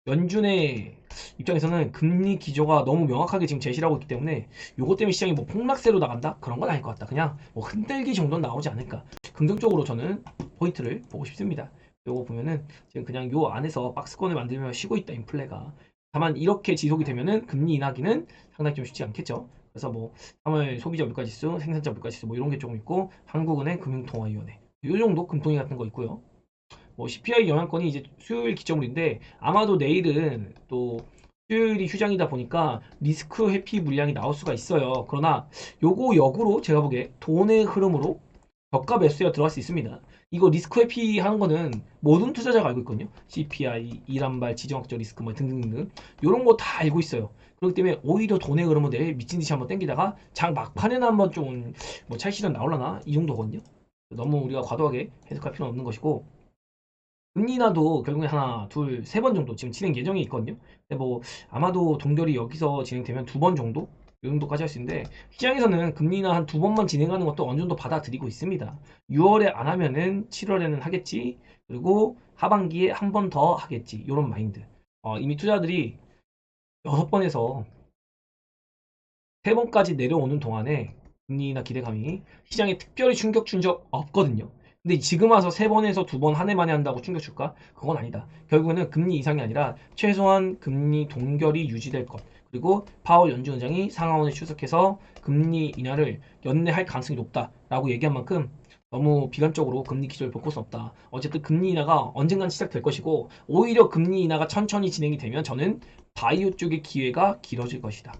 연준의 입장에서는 금리 기조가 너무 명확하게 지금 제시를 하고 있기 때문에 요것 때문에 시장이 뭐 폭락세로 나간다? 그런 건 아닐 것 같다. 그냥 뭐 흔들기 정도는 나오지 않을까. 긍정적으로 저는 포인트를 보고 싶습니다. 요거 보면은 지금 그냥 요 안에서 박스권을 만들며 쉬고 있다, 인플레가. 다만 이렇게 지속이 되면은 금리 인하기는 상당히 좀 쉽지 않겠죠. 그래서 뭐 3월 소비자 물가지수, 생산자 물가지수 뭐 이런 게 조금 있고, 한국은행 금융통화위원회 요 정도 금통위 같은 거 있고요. 뭐 CPI 영향권이 이제 수요일 기점물인데, 아마도 내일은 또 수요일이 휴장이다 보니까 리스크 회피 물량이 나올 수가 있어요. 그러나 요거 역으로 제가 보기에 돈의 흐름으로 저가 매수가 들어갈 수 있습니다. 이거 리스크 회피 하는 거는 모든 투자자가 알고 있거든요. CPI, 이란발, 지정학적 리스크 뭐 등등등 이런 거 다 알고 있어요. 그렇기 때문에 오히려 돈의 흐름을 내일 미친 듯이 한번 땡기다가 장 막판에는 한번 좀 뭐 찰시전 나올라나 이 정도거든요. 너무 우리가 과도하게 해석할 필요는 없는 것이고, 금리 인하도 결국에 하나, 둘, 세 번 정도 지금 진행 예정이 있거든요. 근데 뭐 아마도 동결이 여기서 진행되면 두 번 정도? 이 정도까지 할 수 있는데, 시장에서는 금리 인하 한 두 번만 진행하는 것도 어느 정도 받아들이고 있습니다. 6월에 안 하면은 7월에는 하겠지. 그리고 하반기에 한 번 더 하겠지. 이런 마인드. 이미 투자들이 6번에서 3번까지 내려오는 동안에 금리나 기대감이 시장에 특별히 충격 준 적 없거든요. 근데 지금 와서 3번에서 2번 한 해 만에 한다고 충격 줄까? 그건 아니다. 결국에는 금리 이상이 아니라 최소한 금리 동결이 유지될 것. 그리고 파월 연준의장이 상하원에 출석해서 금리 인하를 연내할 가능성이 높다라고 얘기한 만큼 너무 비관적으로 금리 기조를 바꿀 수 없다. 어쨌든 금리 인하가 언젠간 시작될 것이고, 오히려 금리 인하가 천천히 진행이 되면 저는 바이오 쪽의 기회가 길어질 것이다.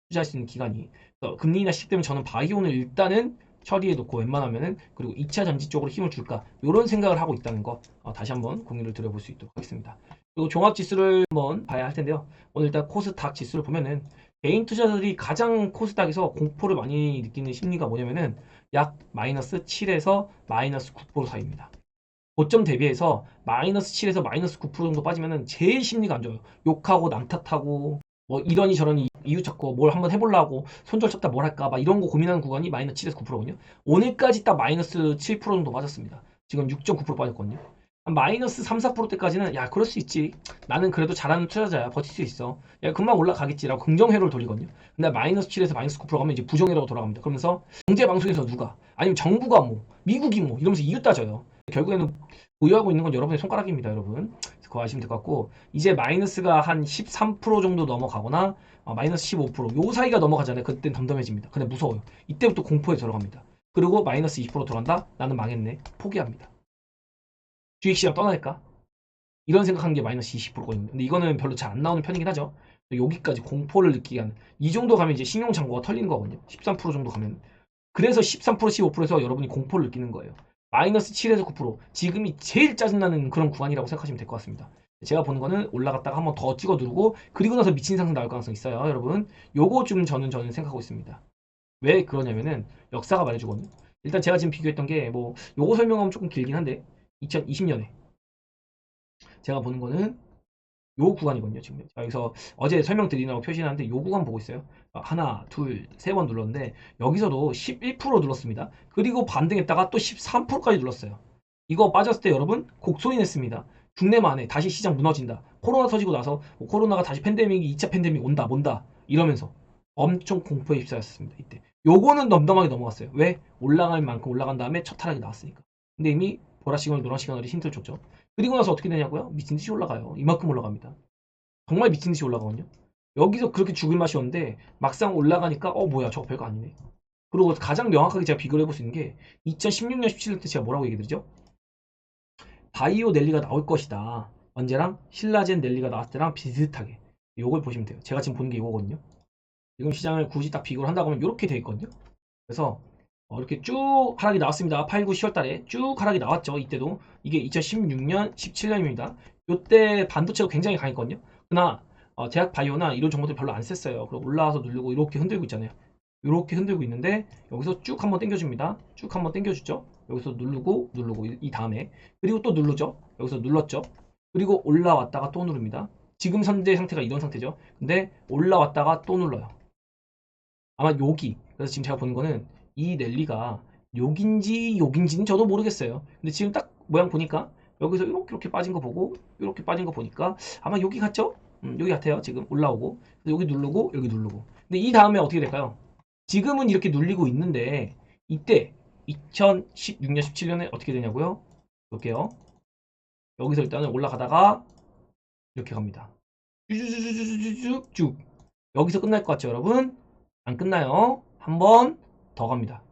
투자할 수 있는 기간이. 금리 인하 시작 되면 저는 바이오는 일단은 처리해 놓고 웬만하면은, 그리고 2차 전지 쪽으로 힘을 줄까, 이런 생각을 하고 있다는 거 다시 한번 공유를 드려볼 수 있도록 하겠습니다. 그리고 종합 지수를 한번 봐야 할 텐데요. 오늘 일단 코스닥 지수를 보면은 개인 투자자들이 가장 코스닥에서 공포를 많이 느끼는 심리가 뭐냐면은 약 마이너스 7에서 마이너스 9% 사이입니다. 고점 대비해서 마이너스 7에서 마이너스 9% 정도 빠지면은 제일 심리가 안 좋아요. 욕하고 남 탓하고 뭐 이러니 저러니 이유 찾고 뭘 한번 해보려고 손절 쳤다 뭘 할까 막 이런 거 고민하는 구간이 마이너스 7에서 9%거든요. 오늘까지 딱 마이너스 7% 정도 빠졌습니다. 지금 6.9% 빠졌거든요. 한 마이너스 3, 4%대까지는 야 그럴 수 있지. 나는 그래도 잘하는 투자자야. 버틸 수 있어. 야 금방 올라가겠지라고 긍정회로를 돌리거든요. 근데 마이너스 7에서 마이너스 9% 가면 이제 부정회로가 돌아갑니다. 그러면서 경제 방송에서 누가, 아니면 정부가 뭐 미국이 뭐 이러면서 이유 따져요. 결국에는 보유하고 있는 건 여러분의 손가락입니다, 여러분. 그거 아시면 될 것 같고, 이제 마이너스가 한 13% 정도 넘어가거나 마이너스 15%요 사이가 넘어가잖아요. 그땐 덤덤해집니다. 근데 무서워요. 이때부터 공포에 들어갑니다. 그리고 마이너스 20% 들어간다? 나는 망했네. 포기합니다. 주식시장 떠날까? 이런 생각하는 게 마이너스 20%거든요. 근데 이거는 별로 잘 안 나오는 편이긴 하죠. 여기까지 공포를 느끼게 하는, 이 정도 가면 이제 신용창고가 털리는 거거든요. 13% 정도 가면. 그래서 13% 15%에서 여러분이 공포를 느끼는 거예요. 마이너스 7에서 9% 지금이 제일 짜증나는 그런 구간이라고 생각하시면 될 것 같습니다. 제가 보는 거는 올라갔다가 한번 더 찍어 누르고 그리고 나서 미친 상승 나올 가능성이 있어요, 여러분. 요거 좀 저는 생각하고 있습니다. 왜 그러냐면은 역사가 말해주거든요. 일단 제가 지금 비교했던 게 뭐 요거 설명하면 조금 길긴 한데, 2020년에 제가 보는 거는 요 구간이거든요. 지금 여기서 어제 설명드리라고 표시하는데 요 구간 보고 있어요. 하나, 둘, 세 번 눌렀는데 여기서도 11% 눌렀습니다. 그리고 반등했다가 또 13%까지 눌렀어요. 이거 빠졌을 때 여러분 곡소리 냈습니다. 국내 만에 다시 시장 무너진다. 코로나 터지고 나서 뭐 코로나가 다시 팬데믹이 2차 팬데믹 온다 뭔다 이러면서 엄청 공포에 휩싸였습니다. 이때 요거는 덤덤하게 넘어갔어요. 왜? 올라갈 만큼 올라간 다음에 첫 하락이 나왔으니까. 근데 이미 보라 시그널 노란 시그널이 힌트를 줬죠. 그리고 나서 어떻게 되냐고요? 미친 듯이 올라가요. 이만큼 올라갑니다. 정말 미친 듯이 올라가거든요. 여기서 그렇게 죽을 맛이었는데 막상 올라가니까 뭐야 저거 별거 아니네. 그리고 가장 명확하게 제가 비교를 해볼 수 있는 게 2016년 17년 때 제가 뭐라고 얘기 드리죠? 바이오 넬리가 나올 것이다. 언제랑? 신라젠 넬리가 나왔을 때랑 비슷하게. 요걸 보시면 돼요. 제가 지금 보는 게 이거거든요. 지금 시장을 굳이 딱 비교를 한다고 하면 이렇게 돼 있거든요. 그래서 이렇게 쭉 하락이 나왔습니다. 8, 9, 10월 달에 쭉 하락이 나왔죠. 이때도 이게 2016년, 17년입니다. 이때 반도체가 굉장히 강했거든요. 그러나 제약 바이오나 이런 정보들 별로 안 셌어요. 그리고 올라와서 누르고 이렇게 흔들고 있잖아요. 이렇게 흔들고 있는데 여기서 쭉 한번 당겨줍니다. 쭉 한번 당겨주죠. 여기서 누르고 누르고 이 다음에 그리고 또 누르죠. 여기서 눌렀죠. 그리고 올라왔다가 또 누릅니다. 지금 현재 상태가 이런 상태죠. 근데 올라왔다가 또 눌러요. 아마 여기, 그래서 지금 제가 보는 거는 이 랠리가 욕인지는 저도 모르겠어요. 근데 지금 딱 모양 보니까 여기서 이렇게 빠진 거 보고 이렇게 빠진 거 보니까 아마 여기 같죠? 여기 같아요. 지금 올라오고 여기 누르고 여기 누르고. 근데 이 다음에 어떻게 될까요? 지금은 이렇게 눌리고 있는데 이때 2016년 17년에 어떻게 되냐고요? 볼게요. 여기서 일단은 올라가다가 이렇게 갑니다. 쭉쭉쭉쭉쭉 여기서 끝날 것 같죠, 여러분? 안 끝나요. 한 번 더 갑니다.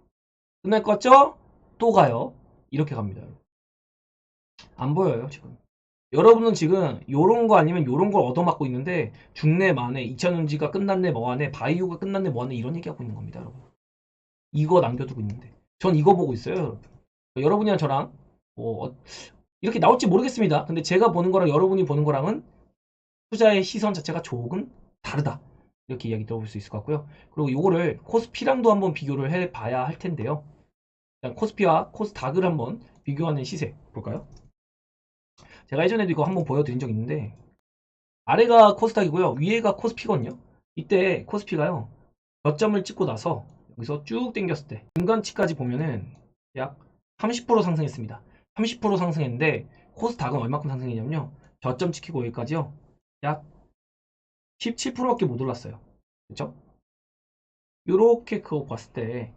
끝날 것 같죠? 또 가요. 이렇게 갑니다. 안 보여요, 지금. 여러분은 지금 요런 거 아니면 요런 걸 얻어맞고 있는데 중내 만에 2000년지가 끝났네 뭐하네 바이오가 끝났네 뭐하네 이런 얘기하고 있는 겁니다, 여러분. 이거 남겨두고 있는데 전 이거 보고 있어요, 여러분. 여러분이랑 저랑 이렇게 나올지 모르겠습니다. 근데 제가 보는 거랑 여러분이 보는 거랑은 투자의 시선 자체가 조금 다르다. 이렇게 이야기 들어볼 수 있을 것 같고요. 그리고 요거를 코스피랑도 한번 비교를 해봐야 할 텐데요. 일단 코스피와 코스닥을 한번 비교하는 시세 볼까요? 제가 예전에도 이거 한번 보여드린 적 있는데 아래가 코스닥이고요. 위에가 코스피거든요. 이때 코스피가요. 저점을 찍고 나서 여기서 쭉 당겼을 때 중간치까지 보면은 약 30% 상승했습니다. 30% 상승했는데 코스닥은 얼마큼 상승했냐면요. 저점 찍히고 여기까지요. 약 17%밖에 못 올랐어요. 그렇죠? 요렇게 그거 봤을 때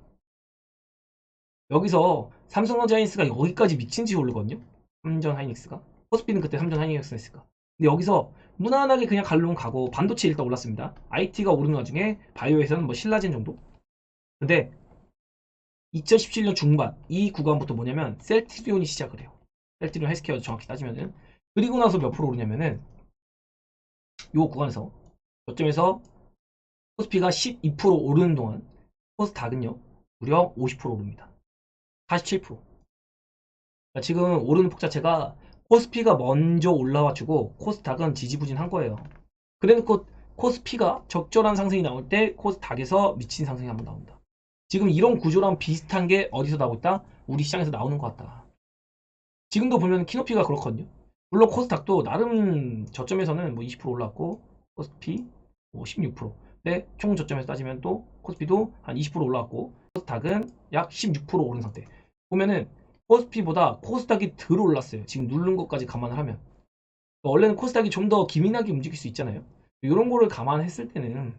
여기서 삼성전자하이닉스가 여기까지 미친 듯이 오르거든요. 삼전하이닉스가. 코스피는 그때 삼전하이닉스가 했을까. 근데 여기서 무난하게 그냥 갈롱 가고 반도체 일단 올랐습니다. IT가 오르는 와중에 바이오에서는 뭐 신라젠 정도? 근데 2017년 중반 이 구간부터 뭐냐면 셀트리온이 시작을 해요. 셀트리온 헬스케어 정확히 따지면은 그리고 나서 몇 프로 오르냐면은 요 구간에서 저점에서 코스피가 12% 오르는 동안 코스닥은요 무려 50% 오릅니다. 47%. 그러니까 지금 오르는 폭 자체가 코스피가 먼저 올라와주고 코스닥은 지지부진한 거예요. 그래놓고 코스피가 적절한 상승이 나올 때 코스닥에서 미친 상승이 한번 나온다. 지금 이런 구조랑 비슷한 게 어디서 나오고 있다? 우리 시장에서 나오는 것 같다. 지금도 보면 키높이가 그렇거든요. 물론 코스닥도 나름 저점에서는 뭐 20% 올랐고 코스피 뭐 16%. 근데 총 저점에서 따지면 또 코스피도 한 20% 올랐고 코스닥은 약 16% 오른 상태. 보면은 코스피보다 코스닥이 덜 올랐어요. 지금 누른 것까지 감안을 하면. 원래는 코스닥이 좀 더 기민하게 움직일 수 있잖아요. 이런 거를 감안했을 때는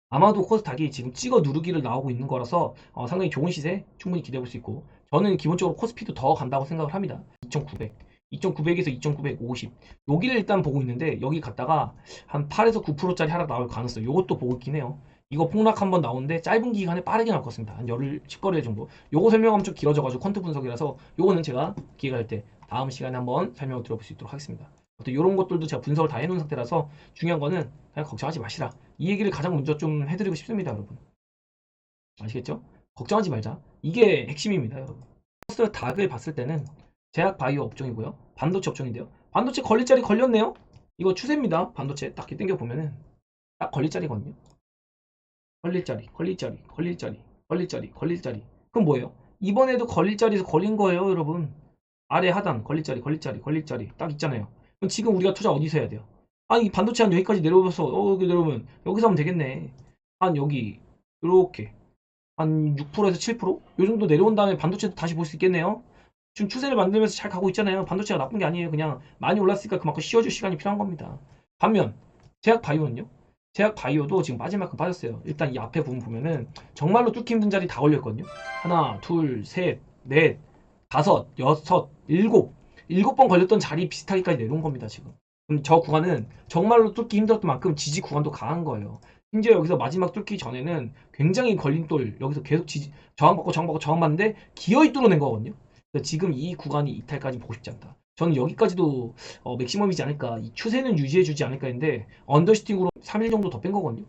아마도 코스닥이 지금 찍어 누르기를 나오고 있는 거라서 상당히 좋은 시세 충분히 기대해 볼 수 있고 저는 기본적으로 코스피도 더 간다고 생각을 합니다. 2900, 2900에서 2950 여기를 일단 보고 있는데 여기 갔다가 한 8에서 9%짜리 하락 나올 가능성 요것도 보고 있긴 해요. 이거 폭락 한번 나오는데 짧은 기간에 빠르게 나올 것 같습니다. 한 열흘 10거래 정도. 요거 설명하면 좀 길어져가지고 퀀트 분석이라서 요거는 제가 기회가 될 때 다음 시간에 한번 설명을 들어볼 수 있도록 하겠습니다. 또 이런 것들도 제가 분석을 다 해놓은 상태라서 중요한 거는 그냥 걱정하지 마시라. 이 얘기를 가장 먼저 좀 해드리고 싶습니다, 여러분. 아시겠죠? 걱정하지 말자. 이게 핵심입니다, 여러분. 코스 닥을 봤을 때는 제약 바이오 업종이고요. 반도체 업종인데요. 반도체 걸릴 자리 걸렸네요. 이거 추세입니다. 반도체 딱 이렇게 당겨 보면은 딱 걸릴 자리거든요. 걸릴 자리, 걸릴 자리, 걸릴 자리, 걸릴 자리, 걸릴 자리. 그럼 뭐예요? 이번에도 걸릴 자리에서 걸린 거예요, 여러분. 아래 하단 걸릴 자리, 걸릴 자리, 걸릴 자리 딱 있잖아요. 그럼 지금 우리가 투자 어디서 해야 돼요? 아니 반도체 한 여기까지 내려오면서 여기 내려오면 여기서 하면 되겠네. 한 여기 이렇게 한 6%에서 7%? 요 정도 내려온 다음에 반도체도 다시 볼 수 있겠네요. 지금 추세를 만들면서 잘 가고 있잖아요. 반도체가 나쁜 게 아니에요. 그냥 많이 올랐으니까 그만큼 씌워줄 시간이 필요한 겁니다. 반면 제약 바이오는요? 제약 바이오도 지금 빠질 만큼 빠졌어요. 일단 이 앞에 부분 보면은 정말로 뚫기 힘든 자리 다 걸렸거든요. 하나, 둘, 셋, 넷, 다섯, 여섯, 일곱 번 걸렸던 자리 비슷하게까지 내려온 겁니다, 지금. 그럼 저 구간은 정말로 뚫기 힘들었던 만큼 지지 구간도 강한 거예요. 심지어 여기서 마지막 뚫기 전에는 굉장히 걸림돌, 여기서 계속 저항받고 저항받고 저항받는데 기어이 뚫어낸 거거든요. 그래서 지금 이 구간이 이탈까지 보고 싶지 않다. 저는 여기까지도 맥시멈이지 않을까. 이 추세는 유지해주지 않을까 했는데 언더슈팅으로 3일 정도 더 뺀 거거든요.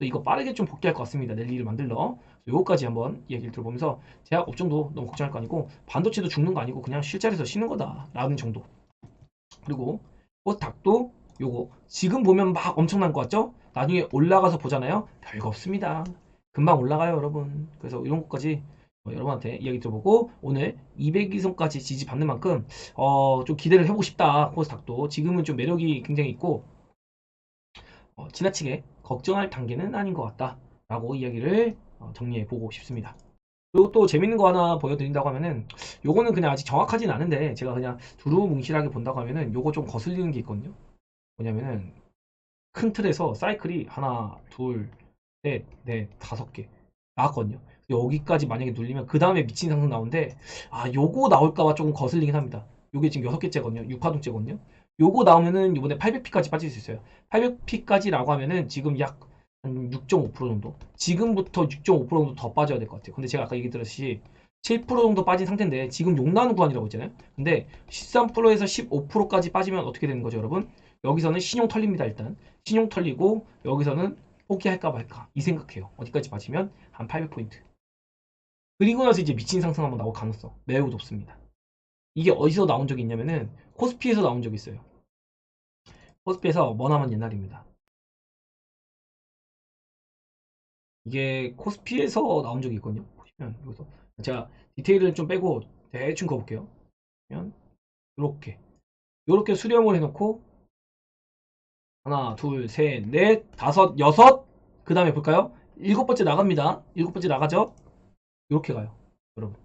이거 빠르게 좀 복귀할 것 같습니다. 랠리를 만들러. 요거까지 한번 얘기를 들어보면서 제약 업종도 너무 걱정할 거 아니고 반도체도 죽는 거 아니고 그냥 쉴자리에서 쉬는 거다 라는 정도. 그리고 닭도 요거 지금 보면 막 엄청난 것 같죠? 나중에 올라가서 보잖아요. 별거 없습니다. 금방 올라가요, 여러분. 그래서 이런 것까지 여러분한테 이야기 들어보고 오늘 200이선까지 지지받는 만큼 좀 기대를 해보고 싶다. 코스닥도 지금은 좀 매력이 굉장히 있고 지나치게 걱정할 단계는 아닌 것 같다 라고 이야기를 정리해 보고 싶습니다. 그리고 또 재밌는 거 하나 보여드린다고 하면은 요거는 그냥 아직 정확하진 않은데 제가 그냥 두루뭉실하게 본다고 하면은 요거 좀 거슬리는 게 있거든요. 뭐냐면은 큰 틀에서 사이클이 하나, 둘, 넷, 넷, 5개 나왔거든요. 여기까지 만약에 눌리면 그 다음에 미친 상승 나오는데 요거 나올까봐 조금 거슬리긴 합니다. 요게 지금 6개째거든요. 6화동째거든요. 요거 나오면은 이번에 800P까지 빠질 수 있어요. 800P까지라고 하면은 지금 약 한 6.5% 정도? 지금부터 6.5% 정도 더 빠져야 될 것 같아요. 근데 제가 아까 얘기드렸듯이 7% 정도 빠진 상태인데 지금 욕 나오는 구간이라고 했잖아요. 근데 13%에서 15%까지 빠지면 어떻게 되는 거죠, 여러분? 여기서는 신용 털립니다, 일단. 신용 털리고 여기서는 포기할까 말까 이 생각해요. 어디까지 빠지면 한 800포인트. 그리고 나서 이제 미친 상승 한번 나올 가능성 매우 높습니다. 이게 어디서 나온 적이 있냐면은 코스피에서 나온 적이 있어요. 코스피에서 머나먼 옛날입니다. 이게 코스피에서 나온 적이 있거든요. 보시면 여기서 제가 디테일을 좀 빼고 대충 그어볼게요. 그러면 이렇게 수렴을 해놓고 하나, 둘, 셋, 넷, 다섯, 여섯. 그 다음에 볼까요? 7번째 나갑니다. 7번째 나가죠? 이렇게 가요, 여러분.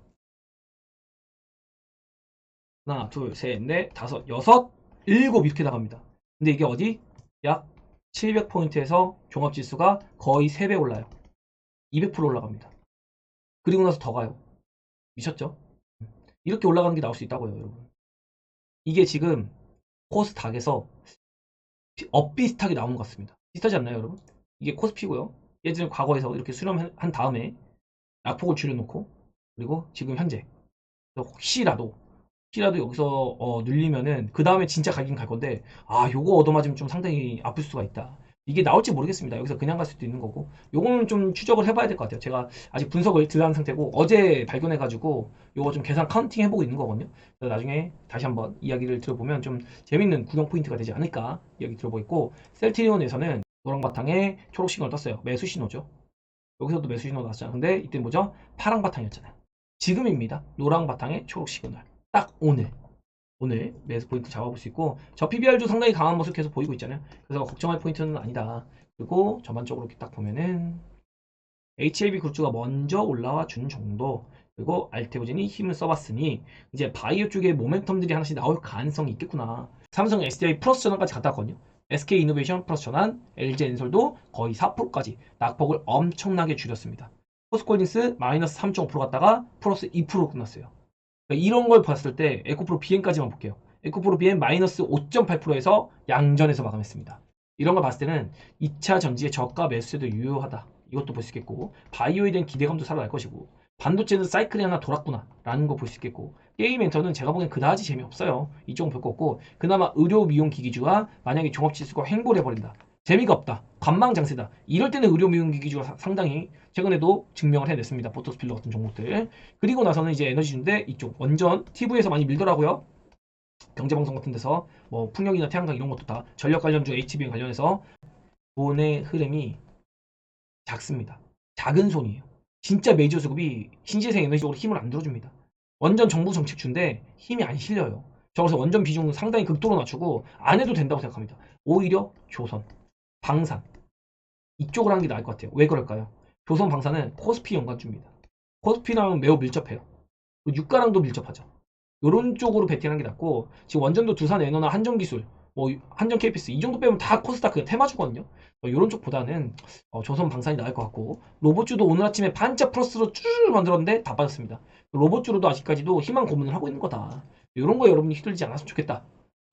하나, 둘, 셋, 넷, 다섯, 여섯, 일곱 이렇게 나갑니다. 근데 이게 어디? 약 700포인트에서 종합지수가 거의 3배 올라요. 200% 올라갑니다. 그리고 나서 더 가요. 미쳤죠? 이렇게 올라가는 게 나올 수 있다고요, 여러분. 이게 지금 코스닥에서 엇비슷하게 나오는 것 같습니다. 비슷하지 않나요, 여러분? 이게 코스피고요. 예전에 과거에서 이렇게 수렴한 다음에 낙폭을 줄여놓고 그리고 지금 현재 혹시라도 여기서 눌리면은 그 다음에 진짜 가긴 갈 건데 요거 얻어맞으면 좀 상당히 아플 수가 있다. 이게 나올지 모르겠습니다. 여기서 그냥 갈 수도 있는 거고 요거는 좀 추적을 해봐야 될 것 같아요. 제가 아직 분석을 덜 한 상태고 어제 발견해가지고 요거 좀 계산 카운팅 해보고 있는 거거든요. 그래서 나중에 다시 한번 이야기를 들어보면 좀 재밌는 구경 포인트가 되지 않을까 이야기 들어보고 셀트리온에서는 노랑 바탕에 초록 신호를 떴어요. 매수 신호죠. 여기서도 매수 신호 나왔잖아요. 근데 이때 뭐죠? 파랑 바탕이었잖아요. 지금입니다. 노랑 바탕에 초록 시그널. 딱 오늘 매수 포인트 잡아볼 수 있고 저 PBR도 상당히 강한 모습 계속 보이고 있잖아요. 그래서 걱정할 포인트는 아니다. 그리고 전반적으로 이렇게 딱 보면은 HLB 굴주가 먼저 올라와 준 정도 그리고 알테오젠이 힘을 써봤으니 이제 바이오 쪽에 모멘텀들이 하나씩 나올 가능성이 있겠구나. 삼성 SDI 플러스 전환까지 갔다 왔거든요. SK 이노베이션 플러스 전환, LG 엔솔도 거의 4%까지 낙폭을 엄청나게 줄였습니다. 포스코홀딩스 마이너스 3.5% 갔다가 플러스 2% 끝났어요. 그러니까 이런 걸 봤을 때 에코프로 BM까지만 볼게요. 에코프로 BM 마이너스 5.8%에서 양전에서 마감했습니다. 이런 걸 봤을 때는 2차 전지의 저가 매수세도 유효하다. 이것도 볼 수 있겠고 바이오에 대한 기대감도 살아날 것이고 반도체는 사이클이 하나 돌았구나 라는 거 볼 수 있겠고 게임 엔터는 제가 보기엔 그다지 재미없어요. 이쪽은 볼 거 없고 그나마 의료 미용 기기주가 만약에 종합지수가 횡보를 해버린다. 재미가 없다. 관망장세다. 이럴 때는 의료 미용 기기주가 상당히 최근에도 증명을 해냈습니다. 포토스필러 같은 종목들. 그리고 나서는 이제 에너지주인데 이쪽 원전 TV에서 많이 밀더라고요. 경제방송 같은 데서 뭐 풍력이나 태양광 이런 것도 다 전력 관련주 HBM 관련해서 돈의 흐름이 작습니다. 작은 손이에요. 진짜 메이저 수급이 신재생 에너지 쪽으로 힘을 안 들어줍니다. 원전 정부 정책주인데 힘이 안 실려요. 저 그래서 원전 비중은 상당히 극도로 낮추고 안 해도 된다고 생각합니다. 오히려 조선, 방산 이쪽으로 하는 게 나을 것 같아요. 왜 그럴까요? 조선 방산은 코스피 연관주입니다. 코스피랑 매우 밀접해요. 유가랑도 밀접하죠. 이런 쪽으로 베팅하는 게 낫고 지금 원전도 두산 에너나 한전기술, 뭐 한전 KPS 이 정도 빼면 다 코스닥 테마주거든요. 이런 쪽보다는 조선 방산이 나을 것 같고 로봇주도 오늘 아침에 반짝 플러스로 쭉 만들었는데 다 빠졌습니다. 로봇주로도 아직까지도 희망 고문을 하고 있는 거다. 이런 거 여러분이 휘둘리지 않았으면 좋겠다.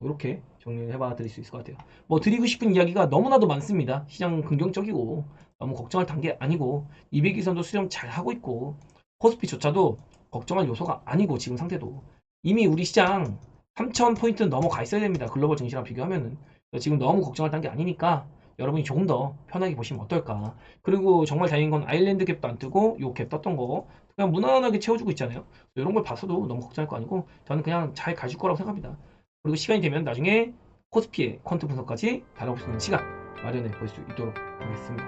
이렇게 정리를 해봐 드릴 수 있을 것 같아요. 뭐 드리고 싶은 이야기가 너무나도 많습니다. 시장 긍정적이고 너무 걱정할 단계 아니고 200일선도 수렴 잘 하고 있고 코스피조차도 걱정할 요소가 아니고 지금 상태도 이미 우리 시장 3,000포인트는 넘어가 있어야 됩니다. 글로벌 증시랑 비교하면은 지금 너무 걱정할 단계 아니니까 여러분이 조금 더 편하게 보시면 어떨까. 그리고 정말 다행인 건 아일랜드 갭도 안 뜨고 요 갭 떴던 거 그냥 무난하게 채워주고 있잖아요. 이런 걸 봐서도 너무 걱정할 거 아니고 저는 그냥 잘 가줄 거라고 생각합니다. 그리고 시간이 되면 나중에 코스피의 퀀트 분석까지 다뤄볼 수 있는 시간 마련해 볼 수 있도록 하겠습니다.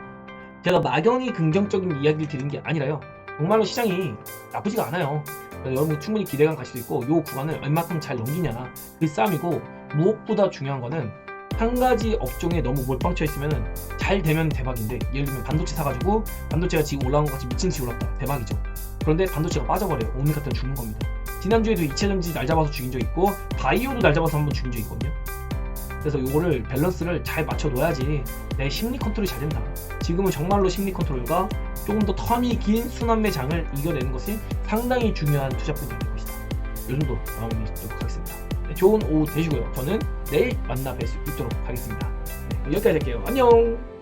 제가 막연히 긍정적인 이야기를 드린 게 아니라요. 정말로 시장이 나쁘지가 않아요. 여러분 충분히 기대감 가실 수 있고 이 구간을 얼마큼 잘 넘기냐 그 싸움이고 무엇보다 중요한 거는 한 가지 업종에 너무 몰빵쳐 있으면 잘 되면 대박인데 예를 들면 반도체 사가지고 반도체가 지금 올라온 것 같이 미친듯이 올랐다 대박이죠. 그런데 반도체가 빠져버려요. 오늘 같은 죽는 겁니다. 지난주에도 2차전지 날 잡아서 죽인 적 있고 바이오도 날 잡아서 한번 죽인 적 있거든요. 그래서 요거를 밸런스를 잘 맞춰 놓아야지 내 심리 컨트롤이 잘 된다. 지금은 정말로 심리 컨트롤과 조금 더 텀이 긴 순환매장을 이겨내는 것이 상당히 중요한 투자 포인트가 될 것이다. 요 정도 마무리하도록 하겠습니다. 네, 좋은 오후 되시고요. 저는 내일 만나 뵐 수 있도록 하겠습니다. 네, 여기까지 할게요. 안녕.